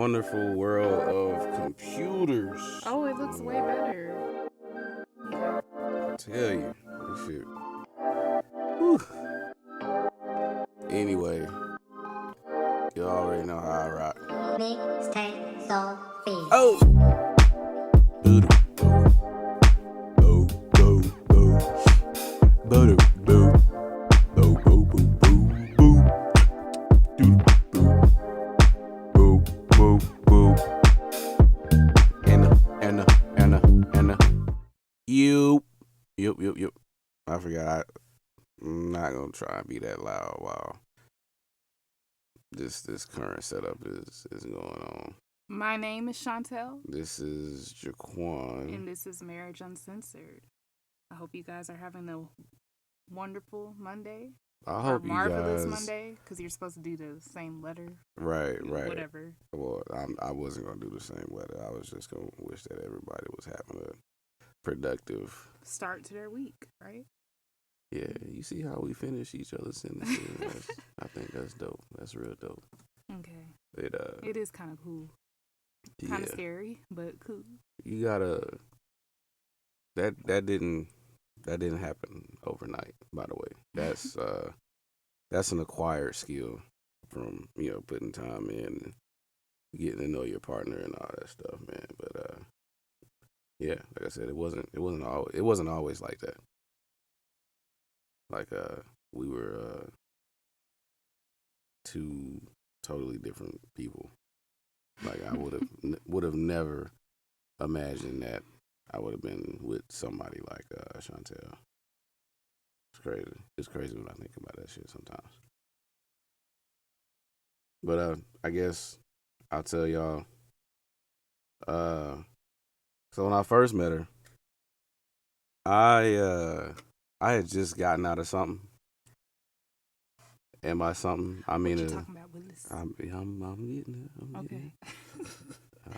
wonderful world of computers. Oh, it looks way better. Okay. I tell you, this shit. Whew. Anyway, you already know how I rock. Mixtape Sophie. Oh! Boo boo boo boo boo boo boo boo boo boo boo boo boo boo boo. Anna. Yup. I forgot. I'm not gonna try and be that loud while this current setup is going on. My name is Shantel, This is Jaquan. and this is Marriage Uncensored. I hope you guys are having a wonderful Monday. I hope you marvelous guys. Monday, because you're supposed to do the same letter. Right. Whatever. Well, I wasn't gonna do the same letter. I was just gonna wish that everybody was having a productive Start to their week, right? Yeah, you see how we finish each other's sentences. I think that's dope. That's real dope. Okay. It It is kind of cool. Kind of yeah. scary, but cool. You gotta. That didn't happen overnight. By the way, that's an acquired skill from putting time in, and getting to know your partner and all that stuff, man. But yeah, like I said, it wasn't always like that. Like we were two totally different people. Like I would have never imagined that I would have been with somebody like Chantel. It's crazy. It's crazy when I think about that shit sometimes. But I guess I'll tell y'all. So when I first met her, I had just gotten out of something. And by something, I mean what you talking about, Willis? I'm getting it. Okay.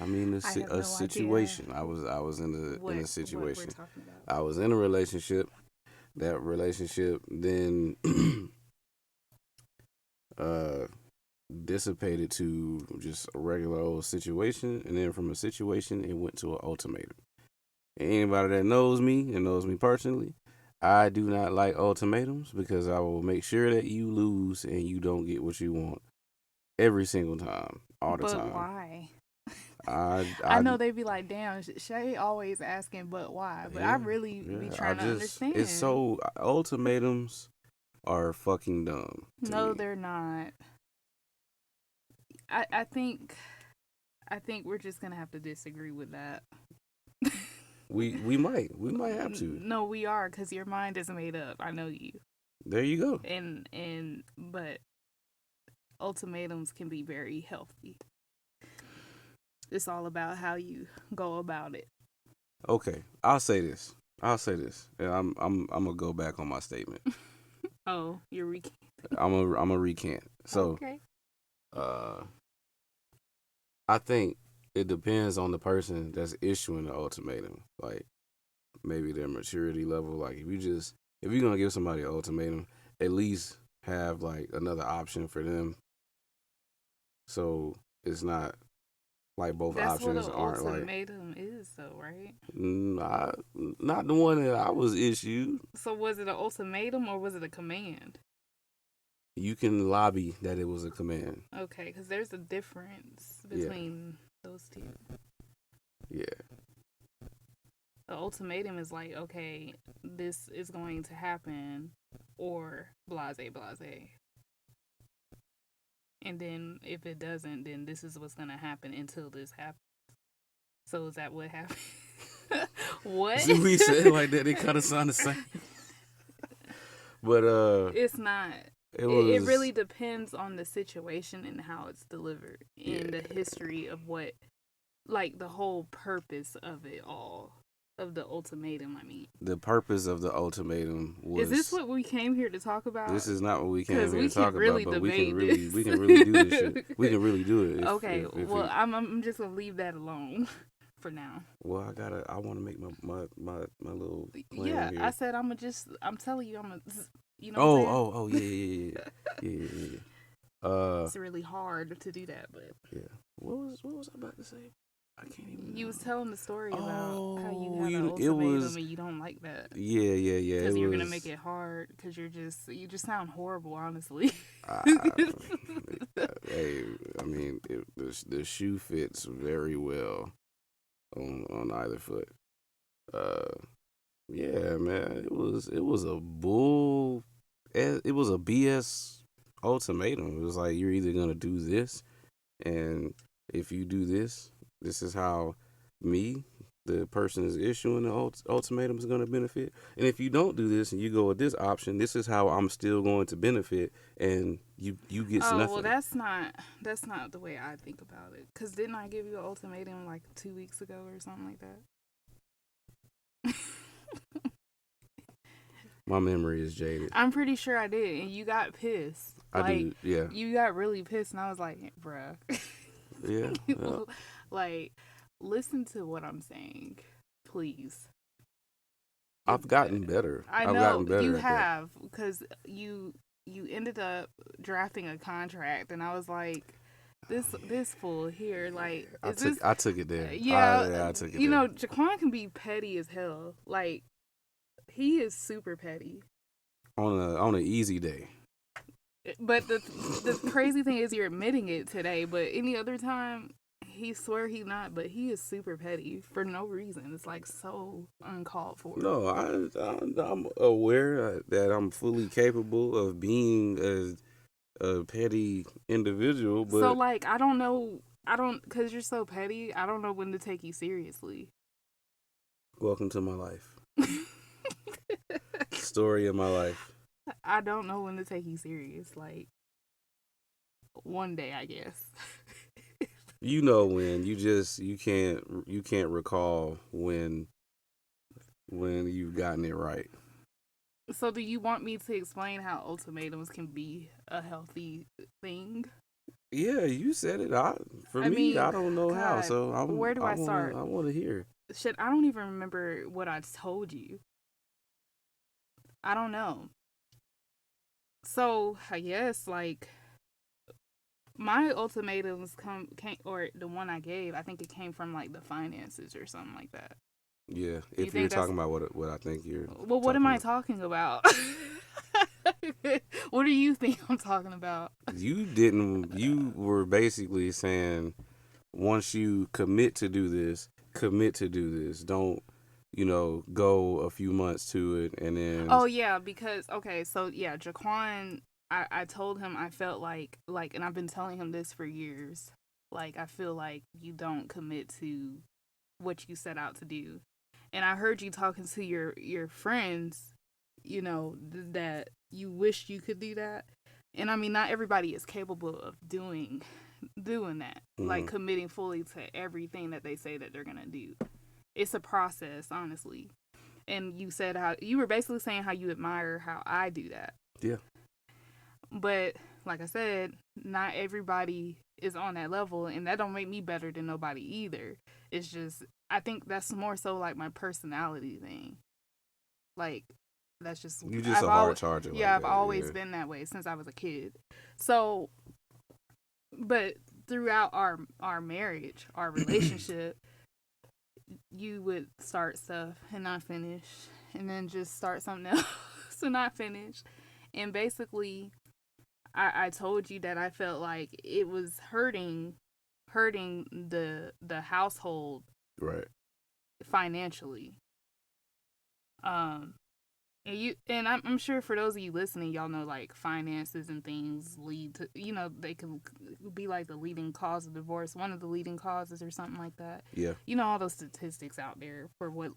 I mean I have no a situation. idea I was in a situation. What we're talking about. I was in a relationship. That relationship then dissipated to just a regular old situation, and then from a situation it went to an ultimatum. And anybody that knows me and knows me personally, I do not like ultimatums because I will make sure that you lose and you don't get what you want every single time, all the time. But why? I know they be like, damn, Shay always asking, but why? But I really be trying to understand. It's so ultimatums are fucking dumb. No, me. they're not. I think we're just gonna have to disagree with that. We might have to. No, we are, because your mind is made up. I know you. There you go. But ultimatums can be very healthy. It's all about how you go about it. Okay, I'll say this, and I'm gonna go back on my statement. Oh, you're recanting. I'm a recant. So, okay. I think it depends on the person that's issuing the ultimatum. Like maybe their maturity level. Like if you're gonna give somebody an ultimatum, at least have like another option for them. So it's not like both options aren't like. That's what an ultimatum is, though, right? Not the one that I was issued. So was it an ultimatum or was it a command? You can lobby that it was a command. Okay, because there's a difference between those two. Yeah. The ultimatum is like, okay, this is going to happen, or blase. And then if it doesn't, then this is what's going to happen until this happens. So is that what happened? What? See, we said it like that, it kind of sounded the same. But it's not. It really depends on the situation and how it's delivered, and the history of what, like the whole purpose of it all, of the ultimatum. I mean, the purpose of the ultimatum was. Is this what we came here to talk about? This is not what we came here to talk really about, but we can this. really do this shit. We can really do it. Okay, I'm just gonna leave that alone for now. Well, I want to make my little plan yeah. here. I said I'm telling you, I'm a. You know oh yeah. It's really hard to do that, but yeah. What was I about to say? I can't even. You was telling the story about how you had an it ultimatum was. and you don't like that. Yeah. Because you're gonna make it hard. Because you just sound horrible, honestly. Hey, I mean, the shoe fits very well on either foot. Yeah, man, it was a bull. It was a BS ultimatum. It was like, you're either gonna do this, and if you do this, this is how me, the person is issuing the ultimatum, is gonna benefit. And if you don't do this and you go with this option, this is how I'm still going to benefit, and you get nothing. Well, that's not the way I think about it. Cause didn't I give you an ultimatum like 2 weeks ago or something like that? My memory is jaded. I'm pretty sure I did, and you got pissed. I do, yeah. You got really pissed, and I was like, bruh. Yeah. Like, listen to what I'm saying, please. I've gotten better. I've gotten better you have, because you ended up drafting a contract, and I was like, this fool here, like, I took it there. Yeah, I took it. You know, Jaquan can be petty as hell. Like, he is super petty on an easy day. But the crazy thing is, you're admitting it today. But any other time, he swear he not. But he is super petty for no reason. It's like so uncalled for. No, I'm aware that I'm fully capable of being a petty individual. But so, like, I don't know. Because you're so petty, I don't know when to take you seriously. Welcome to my life. Story of my life. I don't know when to take you serious. Like, one day, I guess. You know when you can't recall when you've gotten it right. So do you want me to explain how ultimatums can be a healthy thing? Yeah, you said it. I don't know how. So where do I start? I want to hear. Shit, I don't even remember what I told you. I don't know. So I guess, like, my ultimatums came, or the one I gave, I think it came from like the finances or something like that. Yeah, if you're talking about what I think you're. Well, what am I talking about? What do you think I'm talking about? You were basically saying, once you commit to do this. Don't, go a few months to it and then. Oh yeah, because Jaquan, I told him I felt like, and I've been telling him this for years. Like, I feel like you don't commit to what you set out to do. And I heard you talking to your friends, that you wish you could do that. And I mean, not everybody is capable of doing that, like committing fully to everything that they say that they're gonna do. It's a process, honestly. And you said how you were basically saying how you admire how I do that. Yeah. But like I said, not everybody is on that level, and that don't make me better than nobody either. It's just, I think that's more so like my personality thing. Like, that's just, you just a hard charger. Yeah, I've always been that way since I was a kid. So, but throughout our marriage, our relationship, you would start stuff and not finish, and then just start something else and not finish. And basically, I told you that I felt like it was hurting the household, right, financially. And I'm sure for those of you listening, y'all know, like, finances and things lead to, they can be like the leading cause of divorce, one of the leading causes or something like that. Yeah. All those statistics out there for what,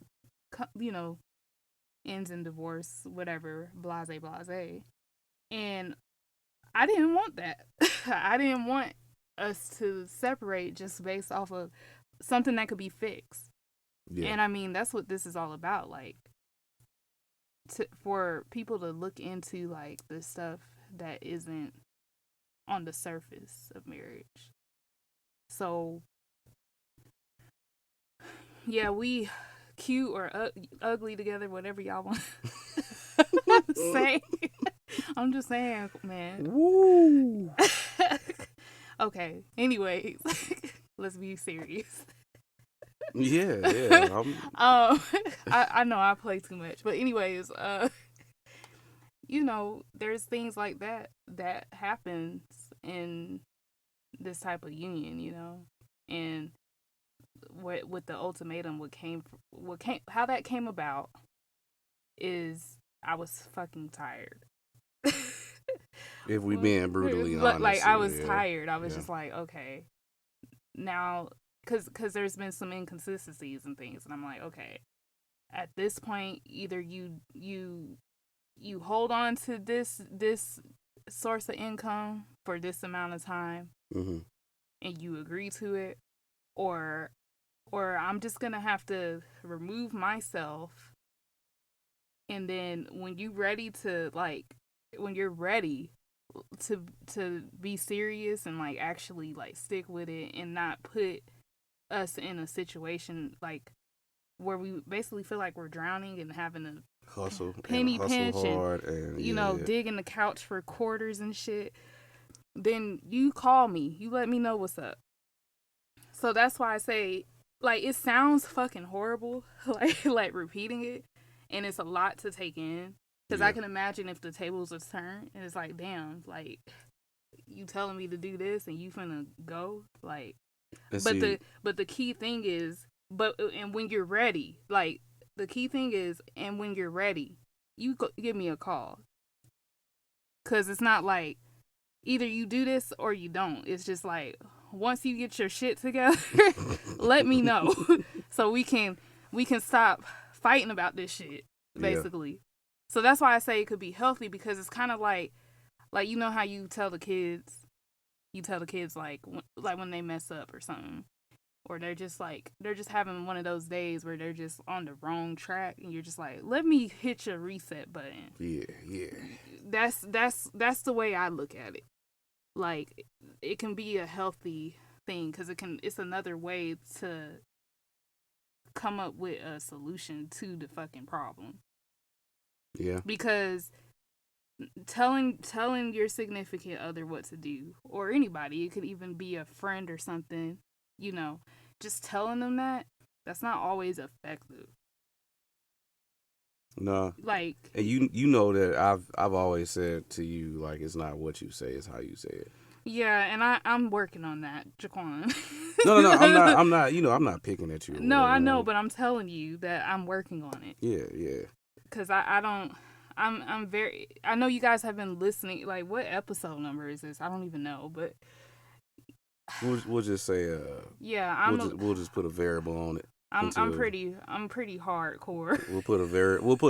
ends in divorce, whatever, blase, blase. And I didn't want that. I didn't want us to separate just based off of something that could be fixed. Yeah. And I mean, that's what this is all about. Like, for people to look into, like, the stuff that isn't on the surface of marriage. So, yeah, we cute or ugly together, whatever y'all want to say. I'm just saying, man. Woo! Okay. Anyways, let's be serious. Yeah. I know I play too much, but anyways, there's things like that happens in this type of union, and with the ultimatum, how that came about is I was fucking tired. If we being brutally honest, like I was tired. I was just like, okay, now, because there's been some inconsistencies and things, and I'm like, okay, at this point, either you hold on to this source of income for this amount of time, mm-hmm. and you agree to it, or I'm just gonna have to remove myself, and then when you're ready to be serious and like actually like stick with it and not put us in a situation like where we basically feel like we're drowning and having to hustle penny hustle pinch hard and digging the couch for quarters and shit, then you call me, you let me know what's up. So that's why I say, like, it sounds fucking horrible, like repeating it, and it's a lot to take in. Because I can imagine if the tables are turned, and it's like, damn, like, you telling me to do this, and you finna go, like. But the key thing is, and when you're ready, like, the key thing is, and when you're ready, you give me a call. Because it's not like, either you do this or you don't. It's just like, once you get your shit together, let me know so we can stop fighting about this shit, basically. Yeah. So that's why I say it could be healthy, because it's kind of like you know how you tell the kids like when they mess up or something, or they're just having one of those days where they're just on the wrong track, and you're just like, let me hit your reset button. Yeah. That's the way I look at it. Like, it can be a healthy thing, because it's another way to come up with a solution to the fucking problem. Yeah. Because telling your significant other what to do, or anybody, it could even be a friend or something, just telling them that's not always effective. No. Like, and you know that I've always said to you, like, it's not what you say, it's how you say it. Yeah, and I'm working on that, Jaquan. No, I'm not. I'm not picking at you. No, I know, but I'm telling you that I'm working on it. Yeah. Because I don't. I'm very. I know you guys have been listening. Like, what episode number is this? I don't even know, but we'll just say. Yeah, we'll just put a variable on it. I'm pretty hardcore. We'll put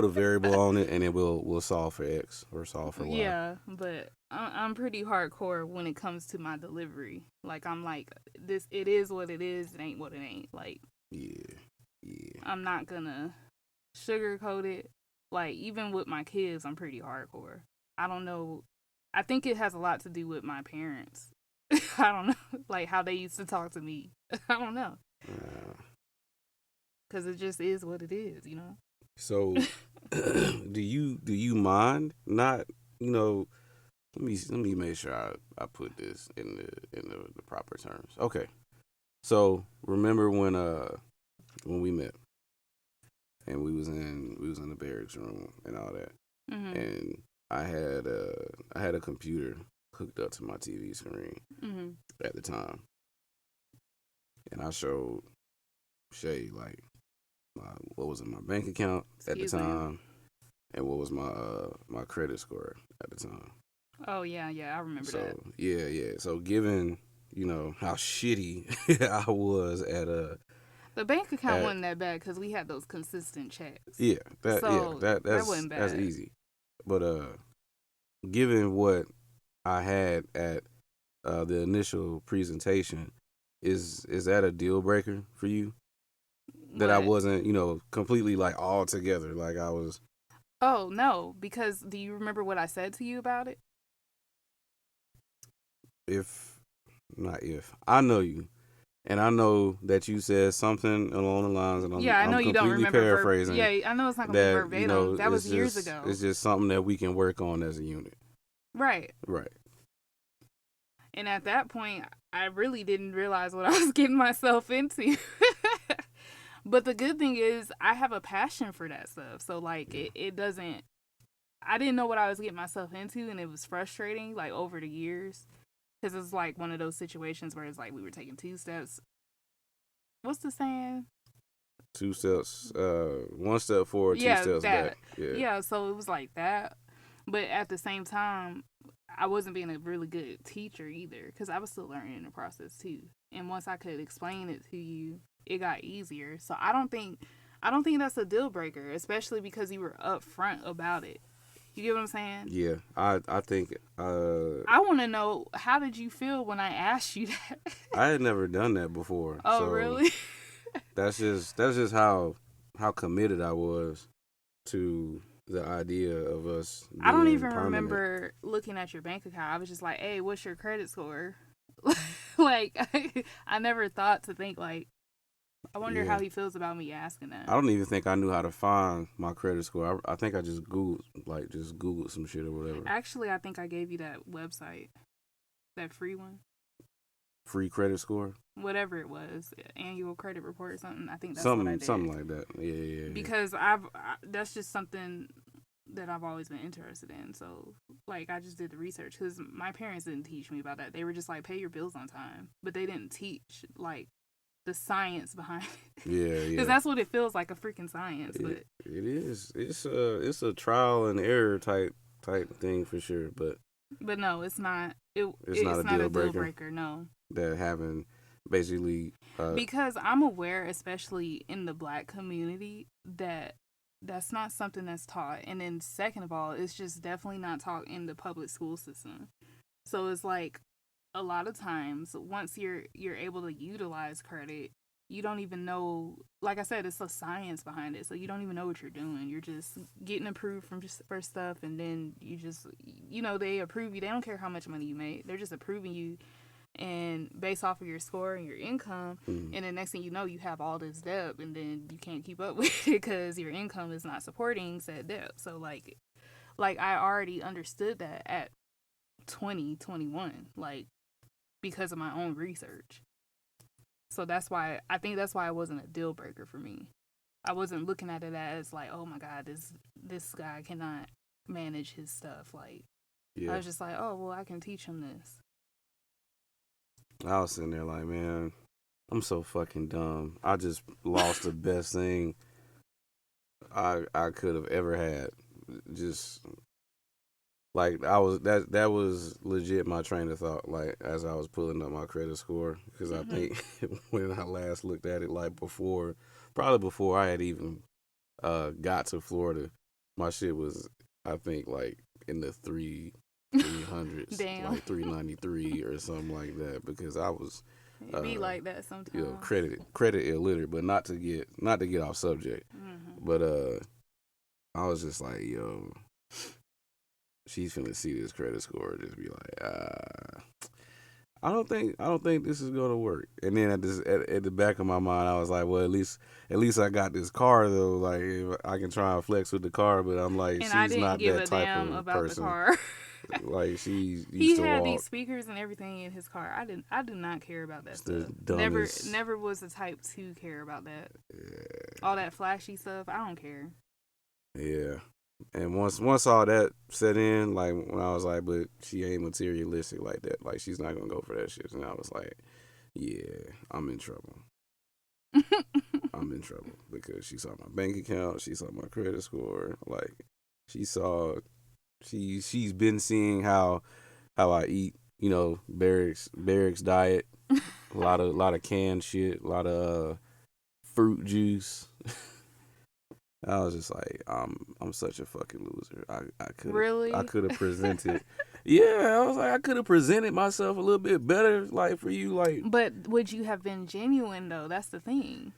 a variable on it, and then we'll solve for X or solve for Y. Yeah, but I'm pretty hardcore when it comes to my delivery. Like, I'm like, this. It is what it is. It ain't what it ain't. Like, yeah. I'm not gonna sugarcoat it. Like, even with my kids, I'm pretty hardcore. I don't know. I think it has a lot to do with my parents. I don't know, like how they used to talk to me. I don't know. Because it just is what it is, So, do you mind not? Let me make sure I put this in the proper terms. Okay. So remember when we met, and we was in the barracks room and all that, mm-hmm. and I had a computer hooked up to my TV screen mm-hmm. at the time, and I showed Shay, like, what was in my bank account at the time, and what was my credit score at the time. Oh yeah, I remember that. Yeah. So given how shitty I was at the bank account wasn't that bad because we had those consistent checks. Yeah, that's wasn't bad. That's easy. But given what I had at the initial presentation, is that a deal breaker for you? That I wasn't, completely like all together, like I was. Oh no, because do you remember what I said to you about it? I know you, and I know that you said something along the lines, and I know I'm you don't remember paraphrasing. I know it's not gonna be verbatim. That was years ago. It's just something that we can work on as a unit. Right. And at that point, I really didn't realize what I was getting myself into. But the good thing is I have a passion for that stuff. So, like, it doesn't... I didn't know what I was getting myself into, and it was frustrating, like, over the years. Because it's, like, one of those situations where it's, like, we were taking 2 steps. What's the saying? 2 steps, 1 step forward, 2 steps back. Yeah, so it was like that. But at the same time, I wasn't being a really good teacher either, because I was still learning in the process, too. And once I could explain it to you, it got easier. So I don't think that's a deal breaker, especially because you were upfront about it. You get what I'm saying? Yeah, I think. I want to know, how did you feel when I asked you that? I had never done that before. Oh, so really? that's just how committed I was to the idea of us being I don't even permanent. remember looking at your bank account. I was just like, hey, what's your credit score? Like, I never thought to think, like, I wonder how he feels about me asking that. I don't even think I knew how to find my credit score. I think I just Googled some shit or whatever. Actually, I think I gave you that website, that free one. Free credit score? Whatever it was, annual credit report or something. I think that's something, what I did. something like that. Yeah. Because that's just something that I've always been interested in. So, like, I just did the research because my parents didn't teach me about that. They were just like, pay your bills on time, but they didn't teach like the science behind it. Yeah. Because that's what it feels like, a freaking science. But it is. It's a trial and error type thing for sure. But no, it's not. It's not a deal breaker. No. That having basically because I'm aware, especially in the Black community, that's not something that's taught. And then second of all, it's just definitely not taught in the public school system. So it's like a lot of times once you're able to utilize credit, you don't even know, like I said, it's a science behind it. So you don't even know what you're doing. You're just getting approved for stuff, and then you just, they approve you. They don't care how much money you make. They're just approving you, and based off of your score and your income, and the next thing you know, you have all this debt, and then you can't keep up with it because your income is not supporting said debt. So like I already understood that at 2021, like, because of my own research. So that's why it wasn't a deal breaker for me. I wasn't looking at it as like, oh my God, this guy cannot manage his stuff. Like, I was just like, oh well, I can teach him this. I was sitting there like, man, I'm so fucking dumb. I just lost the best thing I could have ever had. Just like that was legit my train of thought. Like as I was pulling up my credit score, because I think when I last looked at it, like probably before I had even got to Florida, my shit was, I think, like in the 300s, Damn. like 393 or something like that, because I was It be like that sometimes. Credit illiterate, but not to get off subject. But I was just like, yo, she's finna see this credit score and just be like, I don't think this is gonna work. And then at the back of my mind, I was like, well, at least I got this car though. Like I can try and flex with the car, but I'm like, and she's not that type of person. The car. Like he had these speakers and everything in his car. I do not care about that stuff. Never was the type to care about that. Yeah. All that flashy stuff, I don't care. Yeah. And once all that set in, like when I was like, but she ain't materialistic like that. Like she's not gonna go for that shit. And I was like, yeah, I'm in trouble. I'm in trouble because she saw my bank account, she saw my credit score, like she's been seeing how I eat, barracks diet, a lot of canned shit, a lot of fruit juice. I was just like, I'm such a fucking loser. I could have presented. Yeah, I was like, I could have presented myself a little bit better, like for you, like. But would you have been genuine though? That's the thing.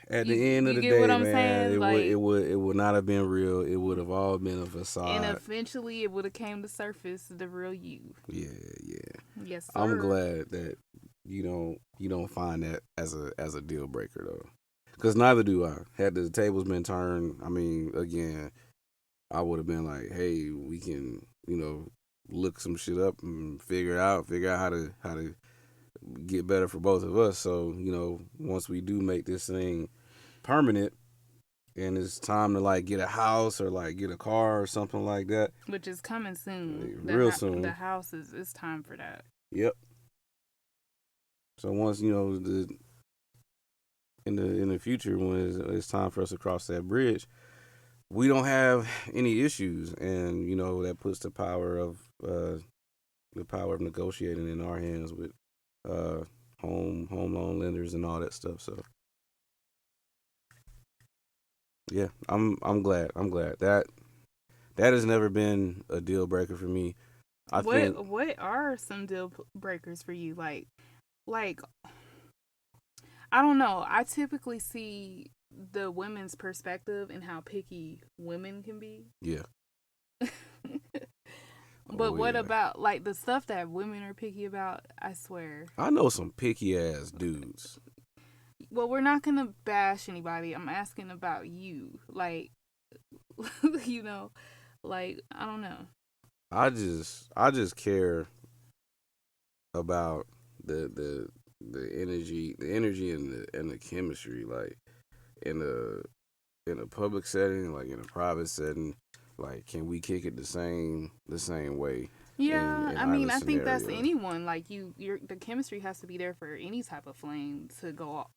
At the end of the day, man, it would not have been real. It would have all been a facade. And eventually, it would have came to surface the real you. Yeah. Yes, sir. I'm glad that you don't find that as a deal breaker though, because neither do I. Had the tables been turned, I mean, again, I would have been like, hey, we can, look some shit up and figure out how to get better for both of us. So, once we do make this thing permanent and it's time to like get a house or like get a car or something like that, which is coming soon. Real soon. The house is time for that. Yep. So once in the future when it's time for us to cross that bridge, we don't have any issues, and that puts the power of negotiating in our hands with home loan lenders and all that stuff. So yeah, I'm glad that has never been a deal breaker for me. What are some deal breakers for you? Like I don't know. I typically see the women's perspective and how picky women can be. Yeah. But what about like the stuff that women are picky about? I swear. I know some picky ass dudes. Well, we're not gonna bash anybody. I'm asking about you. Like, like I don't know. I just care about the energy and the chemistry, like in a public setting, like in a private setting, like can we kick it the same way? Yeah, I mean, I think that's anyone. Like the chemistry has to be there for any type of flame to go.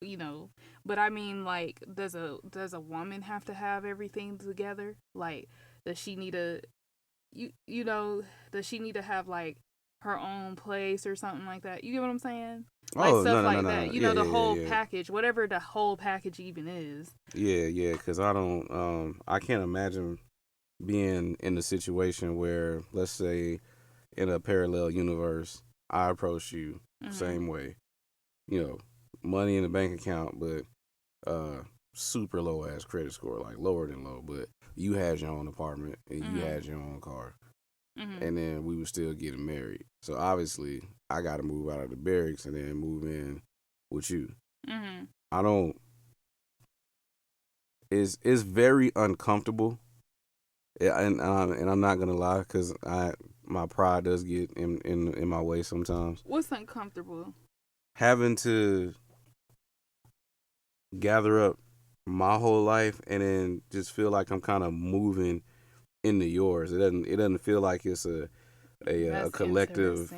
But I mean, like, does a woman have to have everything together? Like, does she need does she need to have like her own place or something like that? You get what I'm saying? Like stuff like that. No. The whole package, whatever the whole package even is. Yeah, because I can't imagine being in a situation where, let's say, in a parallel universe, I approach you same way, money in the bank account, but super low ass credit score, like lower than low, but you had your own apartment and you had your own car, and then we were still getting married. So obviously, I got to move out of the barracks and then move in with you. I don't. It's very uncomfortable. Yeah, and I'm not gonna lie, because my pride does get in my way sometimes. What's uncomfortable? Having to gather up my whole life and then just feel like I'm kind of moving into yours. It doesn't feel like it's a collective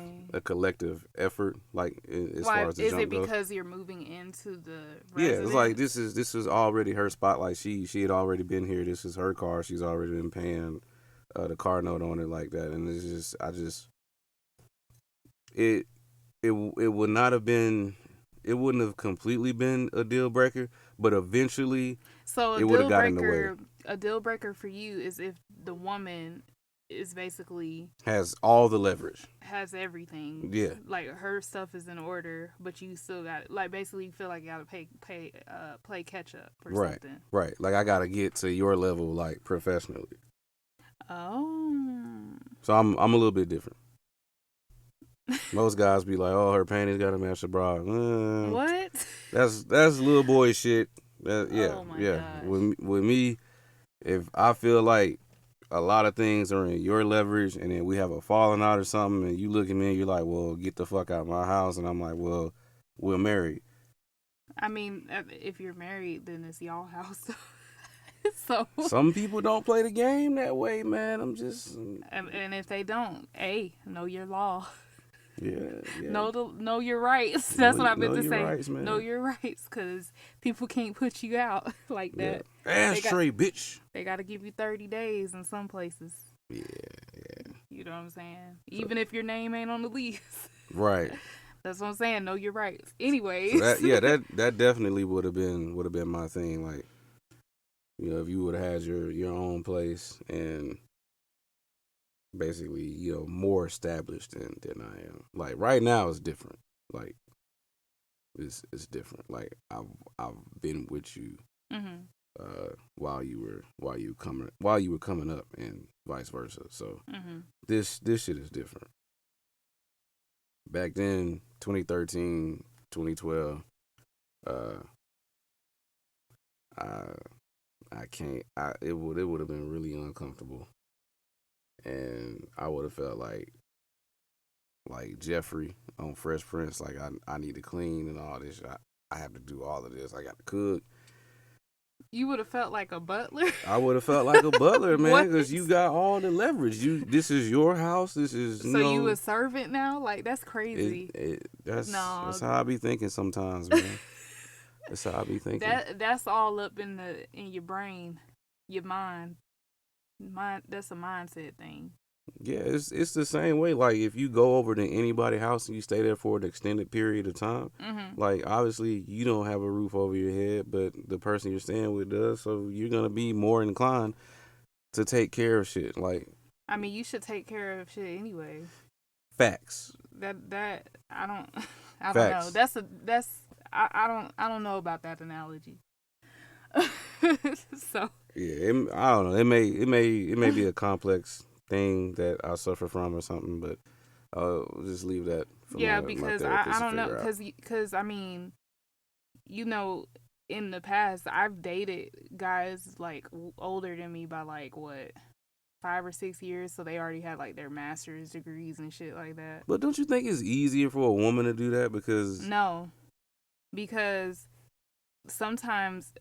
effort. Like as far as the jump goes. Is it because you're moving into the residence? Yeah, it's like this is already her spot. Like she had already been here. This is her car. She's already been paying the car note on it like that. And it's just it would not have been. It wouldn't have completely been a deal breaker, but eventually it would have got in the way. A deal breaker for you is if the woman is basically has all the leverage, has everything. Yeah, like her stuff is in order, but you still got like basically you feel like you got to play catch up or something. Right. Like I got to get to your level, like professionally. Oh. So I'm a little bit different. Most guys be like, "Oh, her panties got to match the bra." What? That's little boy shit. Yeah. Gosh. With me, if I feel like a lot of things are in your leverage, and then we have a falling out or something, and you look at me and you're like, "Well, get the fuck out of my house," and I'm like, "Well, we're married." I mean, if you're married, then it's y'all house. So some people don't play the game that way, man. I'm just and if they don't, know your law. Yeah. Know your rights. That's what I meant to say. Rights, man. Know your rights, because people can't put you out like that. Ashtray, bitch. They got to give you 30 days in some places. Yeah. You know what I'm saying? Even if your name ain't on the lease. Right. That's what I'm saying. Know your rights. Anyways. So that definitely would have been my thing. Like, if you would have had your own place and basically, more established than I am. Like right now it's different. Like it's different. Like I've been with you while you were coming up and vice versa. So this shit is different. Back then, 2013, 2012, I can't. It would have been really uncomfortable, and I would have felt like like Jeffrey on Fresh Prince. Like I need to clean and all this. I have to do all of this. I got to cook. You would have felt like a butler. I would have felt like a butler, man, because you got all the leverage. This is your house. This is so you a servant now. Like that's crazy. That's how I be thinking sometimes, man. That's how I be thinking. That's all up in your brain, your mind. That's a mindset thing. Yeah, it's the same way. Like if you go over to anybody's house and you stay there for an extended period of time, like obviously you don't have a roof over your head, but the person you're staying with does. So you're gonna be more inclined to take care of shit. Like, I mean, you should take care of shit anyway. Facts. That I don't know. That's I don't know about that analogy. So yeah, I don't know. It may be a complex thing that I suffer from or something, but I'll just leave that for because I don't know, because I mean, you know, in the past I've dated guys like older than me by like what 5 or 6 years, so they already had like their master's degrees and shit like that. But don't you think it's easier for a woman to do that? Because sometimes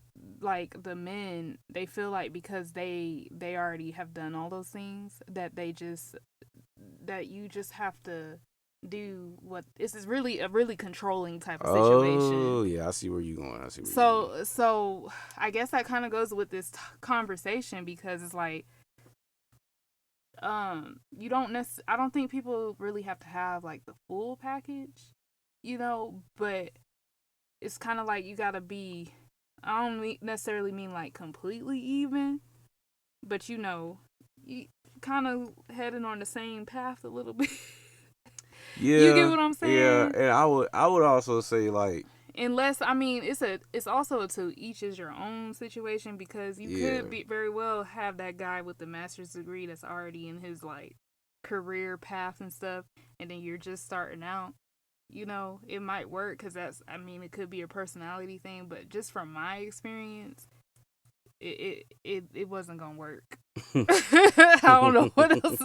like the men, they feel like because they already have done all those things that you just have to do what this is really a really controlling type of situation. Oh yeah, I see where you're going. So I guess that kind of goes with this conversation, because it's like you don't I don't think people really have to have like the full package, you know, but it's kind of like you gotta be, I don't necessarily mean like completely even, but you know, you kind of heading on the same path a little bit. Yeah, you get what I'm saying? Yeah, and I would also say like, unless, I mean, it's also to each is your own situation, because you could be very well have that guy with the master's degree that's already in his like career path and stuff, and then you're just starting out. You know, it might work because it could be a personality thing, but just from my experience, it wasn't gonna work. I don't know what else.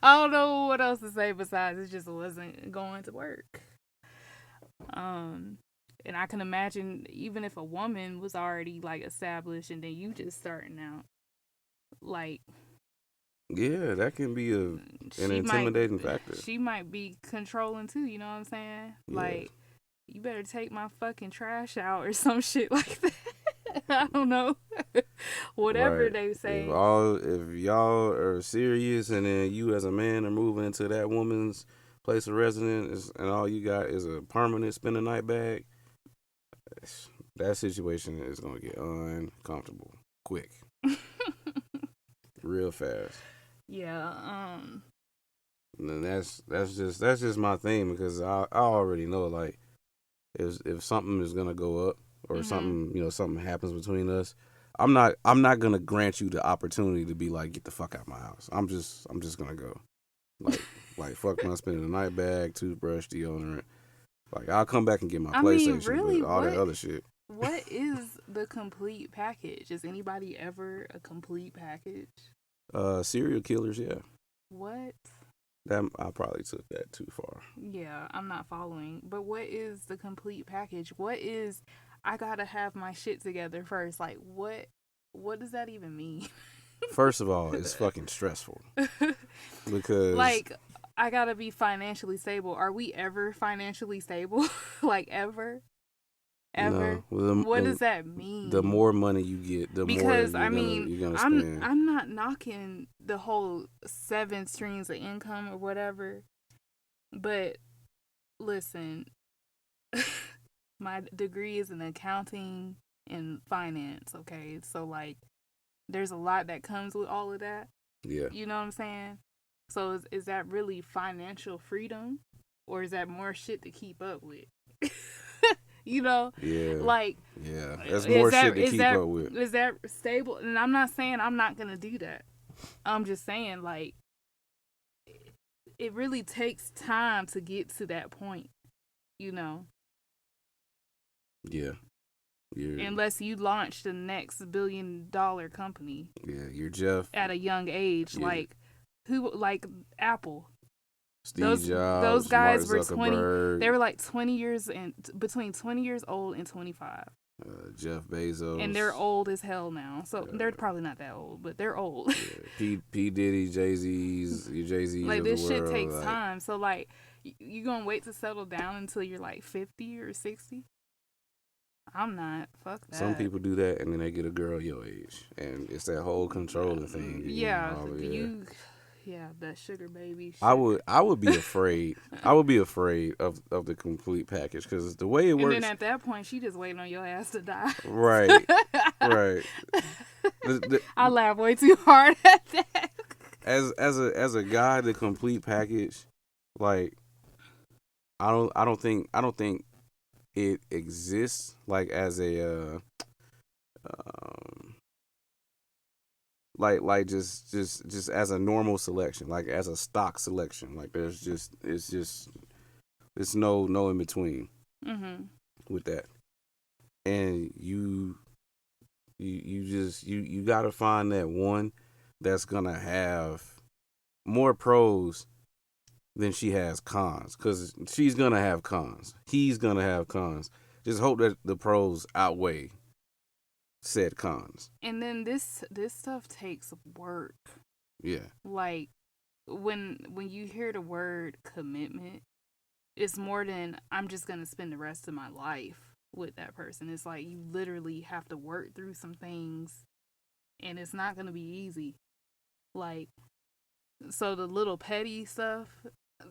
I don't know what else to say besides it just wasn't going to work. And I can imagine even if a woman was already like established and then you just starting out, like. Yeah, that can be an intimidating factor. She might be controlling too, you know what I'm saying? Yeah. Like, you better take my fucking trash out or some shit like that. I don't know. Whatever they say. If y'all are serious and then you as a man are moving into that woman's place of residence and all you got is a permanent spend the night bag, that situation is going to get uncomfortable quick. Real fast. Yeah, and that's just my thing, because I already know, like, if something is gonna go up or something happens between us, I'm not gonna grant you the opportunity to be like, get the fuck out of my house. I'm just gonna go, like fuck my spending the night bag, toothbrush, deodorant. Like, I'll come back and get my PlayStation, really, but all that other shit. What is the complete package? Is anybody ever a complete package? Serial killers, yeah. What? That I probably took that too far. Yeah, I'm not following. But what is the complete package? What is, I gotta have my shit together first? Like, what does that even mean? First of all, it's fucking stressful. Because like, I gotta be financially stable. Are we ever financially stable? Like, ever? Ever? No. What does that mean? The more money you get, the more you're gonna spend. I'm not knocking the whole 7 streams of income or whatever, but listen, my degree is in accounting and finance. Okay, so like, there's a lot that comes with all of that. Yeah, you know what I'm saying. So is that really financial freedom, or is that more shit to keep up with? You know, like, that's more shit to keep up with. Is that stable? And I'm not saying I'm not gonna do that. I'm just saying, like, it really takes time to get to that point, you know. Yeah. Unless you launch the next $1 billion company. Yeah, you're Jeff at a young age, like Apple. Steve Jobs, those guys Mark were 20. Zuckerberg. They were like 20 years and between 20 years old and 25. Jeff Bezos. And they're old as hell now. So they're probably not that old, but they're old. Yeah. P Diddy, Jay-Z's like of this the shit world, takes time. So like you gonna wait to settle down until you're like 50 or 60? I'm not. Fuck that. Some people do that and then they get a girl your age, and it's that whole controlling thing. Yeah, that sugar baby shit. I would be afraid. I would be afraid of the complete package, because the way it works. And then at that point, she just waiting on your ass to die. Right, right. I laugh way too hard at that. As a guy, the complete package, like I don't think it exists like as a like just as a normal selection, like as a stock selection. Like it's no in between with that. And you gotta find that one that's gonna have more pros than she has cons, because she's gonna have cons. He's gonna have cons. Just hope that the pros outweigh said cons. And then this stuff takes work. Yeah. Like when you hear the word commitment, it's more than I'm just gonna spend the rest of my life with that person. It's like you literally have to work through some things, and it's not gonna be easy. Like, so the little petty stuff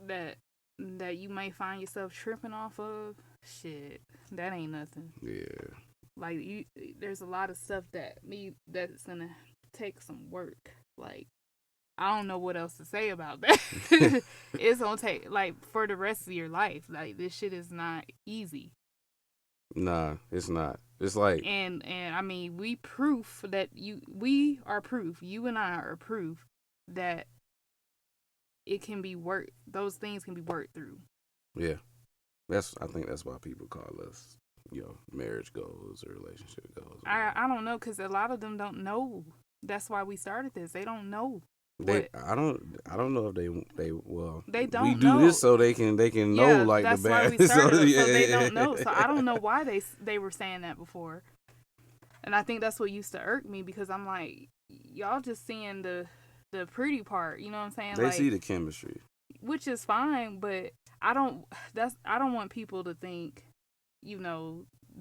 that you may find yourself tripping off of, shit, that ain't nothing. Yeah. Like there's a lot of stuff that's gonna take some work. Like, I don't know what else to say about that. It's gonna take, like, for the rest of your life. Like, this shit is not easy. Nah, it's not. It's like, and I mean, we are proof. You and I are proof that it can be worked. Those things can be worked through. Yeah, I think that's why people call us, marriage goals or relationship goals. I don't know, because a lot of them don't know. That's why we started this. They don't know. I don't know if they don't we know. do this so they can know, like, that's the bad. Why we started so they don't know. So I don't know why they were saying that before. And I think that's what used to irk me, because I'm like, y'all just seeing the pretty part, you know what I'm saying? They see the chemistry, which is fine, but I don't want people to think,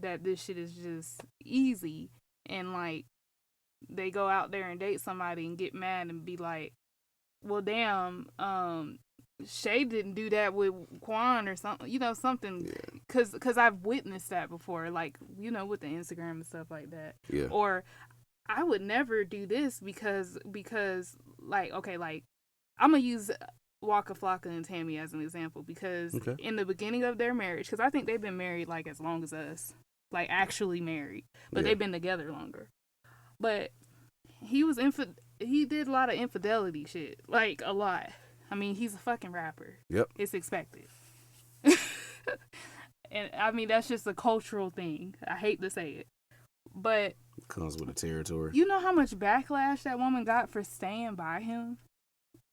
that this shit is just easy, and like they go out there and date somebody and get mad and be like, well, damn, Shay didn't do that with Quan or something, something. Because I've witnessed that before, like, with the Instagram and stuff like that. Yeah. Or I would never do this because like, okay, like, I'm going to use Waka Flocka and Tammy as an example, because in the beginning of their marriage, because I think they've been married like as long as us, like actually married, but they've been together longer. But he did a lot of infidelity shit, like a lot. I mean, he's a fucking rapper. Yep. It's expected. And I mean, that's just a cultural thing. I hate to say it, but it comes with the territory. You know how much backlash that woman got for staying by him?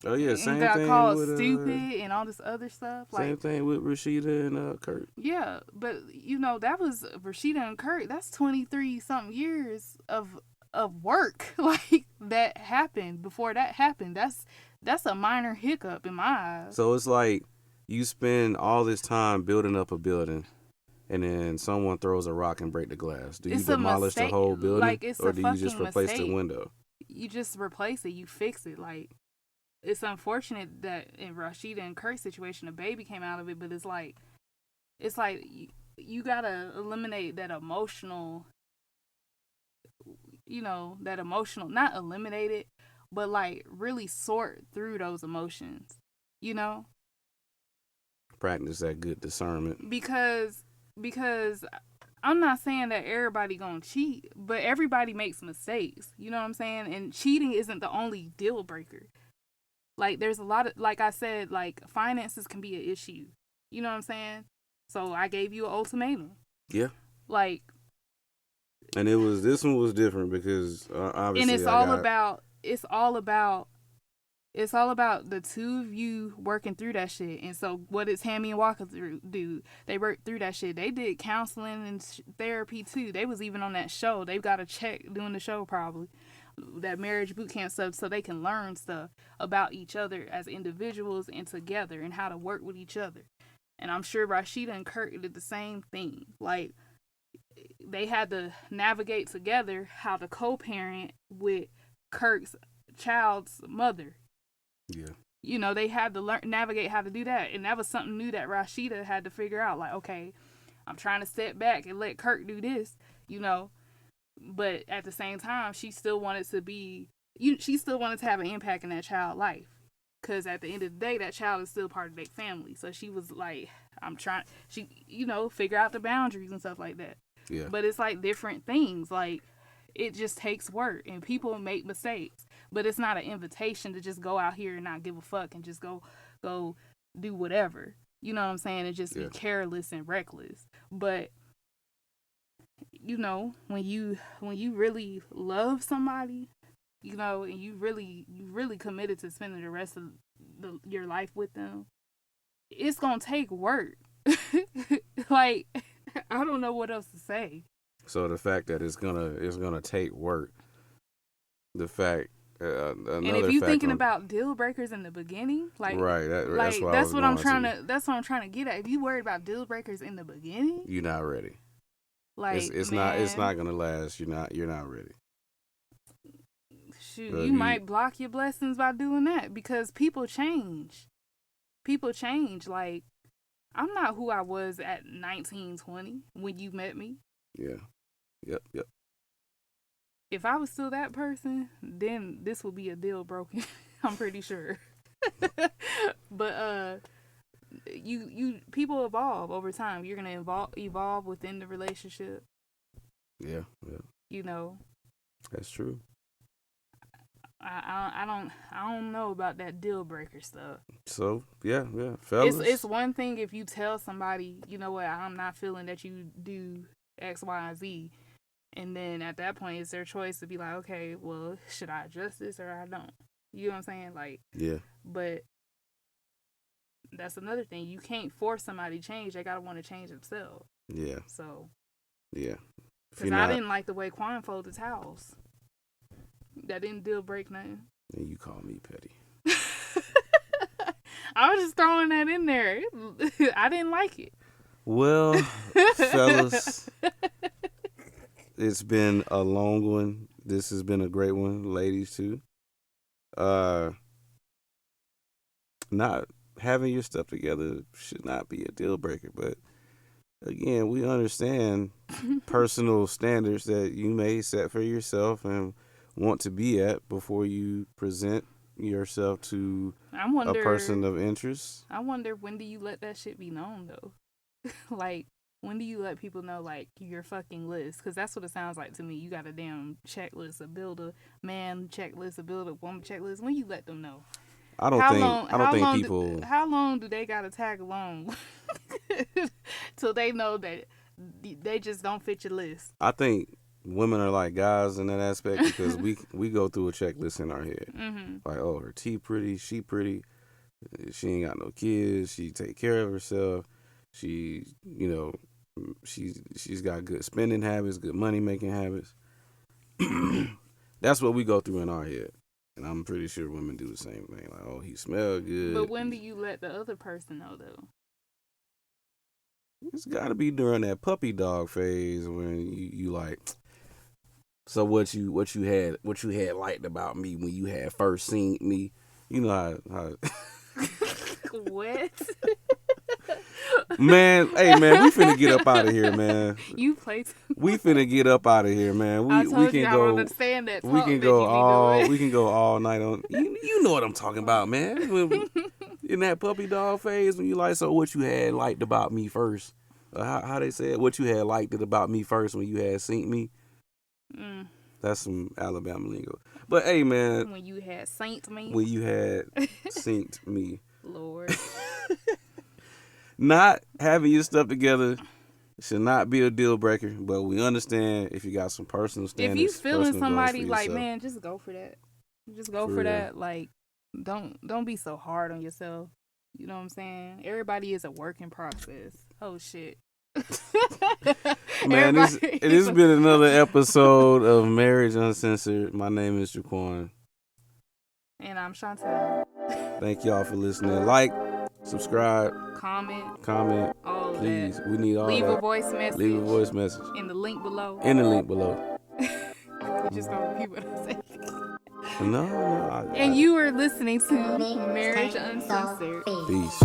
Oh yeah, same got thing. Called with, stupid and all this other stuff. Same like, thing with Rashida and Kurt. Yeah, but that was Rashida and Kurt. That's 23 something years of work, like, that happened. Before that happened, that's a minor hiccup in my eyes. So it's like you spend all this time building up a building, and then someone throws a rock and break the glass. Do you demolish the whole building, or do you just replace the window? You just replace it. You fix it. Like, it's unfortunate that in Rashida and Kurt's situation, a baby came out of it, but it's like you gotta eliminate that emotional. Not eliminate it, but like really sort through those emotions, Practice that good discernment. Because I'm not saying that everybody gonna cheat, but everybody makes mistakes. You know what I'm saying? And cheating isn't the only deal breaker. Like, there's a lot of, like I said, like, finances can be an issue. You know what I'm saying? So I gave you an ultimatum. Yeah. Like. And this one was different because obviously. And it's all about It's all about the two of you working through that shit. And so what does Hammy and Walker do? They work through that shit. They did counseling and therapy too. They was even on that show. They've got a check doing the show probably. That marriage boot camp stuff, so they can learn stuff about each other as individuals and together and how to work with each other. And I'm sure Rashida and Kirk did the same thing. Like, they had to navigate together how to co-parent with Kirk's child's mother. Yeah. You know, they had to navigate how to do that. And that was something new that Rashida had to figure out. Like, okay, I'm trying to step back and let Kirk do this, you know. But at the same time, she still wanted to have an impact in that child's life. Because at the end of the day, that child is still part of their family. So she was like, figure out the boundaries and stuff like that. Yeah. But it's like different things. Like, it just takes work. And people make mistakes. But it's not an invitation to just go out here and not give a fuck and just go do whatever. You know what I'm saying? And just be careless and reckless. But you know, when you really love somebody, you know, and you really committed to spending the rest of your life with them, it's gonna take work. Like, I don't know what else to say. So the fact that it's gonna take work, the fact. And if you thinking about deal breakers in the beginning, like, right, that's what I'm trying to get at. If you worried about deal breakers in the beginning, you're not ready. Like, it's not gonna last. You're not ready. Shoot, you might block your blessings by doing that because people change. Like, I'm not who I was at 19, 20 when you met me. Yeah. Yep. If I was still that person, then this would be a deal broken. I'm pretty sure. But you people evolve over time. You're gonna evolve within the relationship. Yeah. You know. That's true. I don't know about that deal breaker stuff. So yeah, fellas. It's one thing if you tell somebody, you know what, I'm not feeling that you do X, Y, and Z, and then at that point it's their choice to be like, okay, well, should I adjust this or I don't? You know what I'm saying? Like, yeah. But that's another thing. You can't force somebody to change. They gotta want to change themselves. Yeah. So. Yeah. Because I didn't like the way Quan folded towels. That didn't deal break nothing. And you call me petty. I was just throwing that in there. I didn't like it. Well, fellas, it's been a long one. This has been a great one, ladies too. Not having your stuff together should not be a deal breaker, but again, we understand personal standards that you may set for yourself and want to be at before you present yourself to a person of interest. I wonder, when do you let that shit be known though? Like, when do you let people know, like, your fucking list? Because that's what it sounds like to me. You got a damn checklist, a build a man checklist, a build a woman checklist. When you let them know? I don't think people. How long do they gotta tag along till they know that they just don't fit your list? I think women are like guys in that aspect because we go through a checklist in our head. Mm-hmm. Like, oh, her teeth pretty, she pretty, she ain't got no kids, she take care of herself, she, you know, she's got good spending habits, good money making habits. That's what we go through in our head. And I'm pretty sure women do the same thing. Like, oh, he smell good. But when do you let the other person know, though? It's got to be during that puppy dog phase when you like. So what you had liked about me when you had first seen me? You know how What? Man, hey man, we finna get up out of here, man. You play. We finna get up out of here, man. I can go. I don't understand that. We can go all night on. You know what I'm talking about, man. In that puppy dog phase, when you like, so what you had liked about me first? How they said what you had liked it about me first when you had seen me. That's some Alabama lingo. But hey, man, when you had saint me. When you had synced me. Lord. Not having your stuff together should not be a deal breaker, but we understand if you got some personal standards. If you feeling somebody like, man, just go for that. Just go for that. Like, don't be so hard on yourself. You know what I'm saying? Everybody is a work in process. Oh shit. Man, it has been another episode of Marriage Uncensored. My name is Jaquan. And I'm Shantel. Thank y'all for listening. Like, subscribe, comment, all please. That. We need all Leave that. a voice message. Leave a voice message. In the link below. You just gonna repeat what I said. No. And you are listening to Marriage Uncensored. Peace.